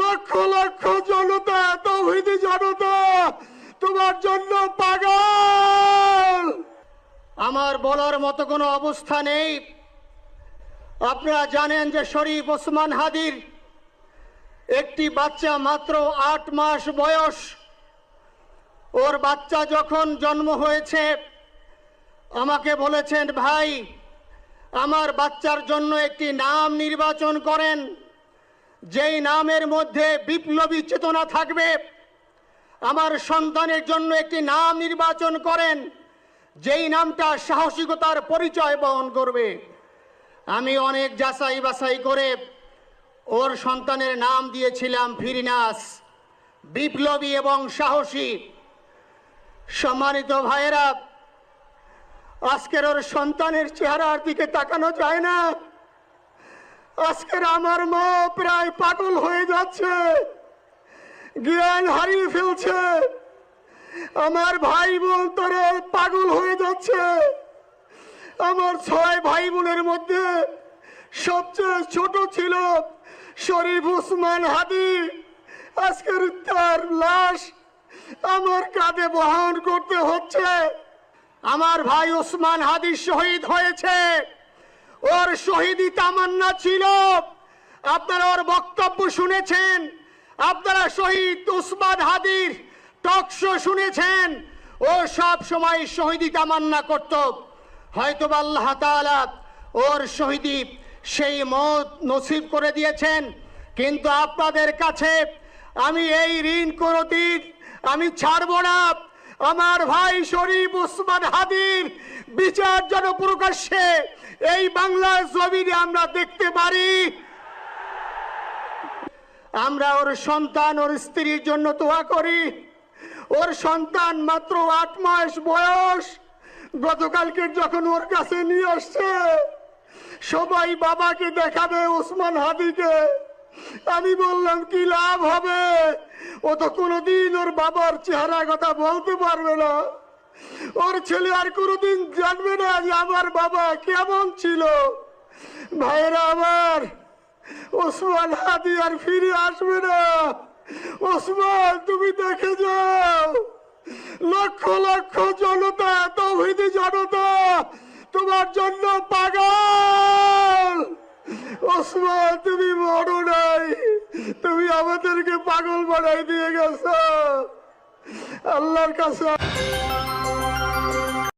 লক্ষ লক্ষ জনতা, তৌহিদি জনতা তোমার জন্য পাগল। আমার বলার মতো কোনো অবস্থা নেই। আপনারা জানেন যে শরীফ ওসমান হাদির একটি বাচ্চা, মাত্র 8 মাস বয়স। ওর বাচ্চা যখন জন্ম হয়েছে আমাকে বলেছেন, ভাই আমার বাচ্চার জন্য একটি নাম নির্বাচন করেন, যেই নামের মধ্যে বিপ্লবী চেতনা থাকবে। আমার সন্তানের জন্য একটি নাম নির্বাচন করেন, যেই নামটা সাহসিকতার পরিচয় বহন করবে। আমি অনেক যাচাই বাছাই করে ওর সন্তানের নাম দিয়েছিলাম ফিরিনাস, বিপ্লবী এবং সাহসী। সম্মানিত ভাইয়েরা, আজকের ওর সন্তানের চেহারার দিকে তাকানো যায় না। আজকের আমার মা প্রায় পাগল হয়ে যাচ্ছে, জ্ঞান হারিয়ে ফেলছে। আমার ভাই বোন তারা পাগল হয়ে যাচ্ছে। আমার 6 ভাই বোনের মধ্যে সবচেয়ে ছোট ছিল শরীফ ওসমান হাদি। আজকের তার লাশ আমার কাঁধে বহন করতে হচ্ছে। আমার ভাই ওসমান হাদি শহীদ হয়েছে, ওর শহীদি তামান্না ছিল। আপনারা ওর বক্তব্য শুনেছেন, আপনারা শহীদ ওসমান হাদির টক শো শুনেছেন। ও সব সময় শহীদি তামান্না করত। হয়তো আল্লাহ তাআলা ওর শহীদি সেই মত নসিব করে দিয়েছেন। কিন্তু আপনাদের কাছে আমি এই ঋণ কোনদিন আমি ছাড়ব না। আমার ভাই শরীফ ওসমান হাদির বিচার যেন প্রকাশ্যে এই বাংলার জমিনে আমরা দেখতে পারি। আমরা ওর সন্তান, ওর স্ত্রীর জন্য দোয়া করি। ওর সন্তান মাত্র 8 মাস বয়স। গতকালকে যখন ওর কাছে নিয়ে আসছে, সবাই বাবাকে দেখাবে ওসমান হাদিকে। আমি বললাম কি লাভ হবে, ও তো কোনোদিন ওর বাবার চেহারা কথা বলতে পারবে না। ওর ছেলে আর কোনোদিন জানবে না যে আমার বাবা কেমন ছিল। ভাইরা আমার, ওসমান হাদি আর ফিরে আসবে না। ওসমান তুমি দেখে যাও, লক্ষ লক্ষ জনতা, তৌহিদি জনতা তোমার জন্য পাগল। ওসমান তুমি বড় নাই, তুমি আমাদেরকে পাগল বানাই দিয়ে গেছো। আল্লাহর কাছে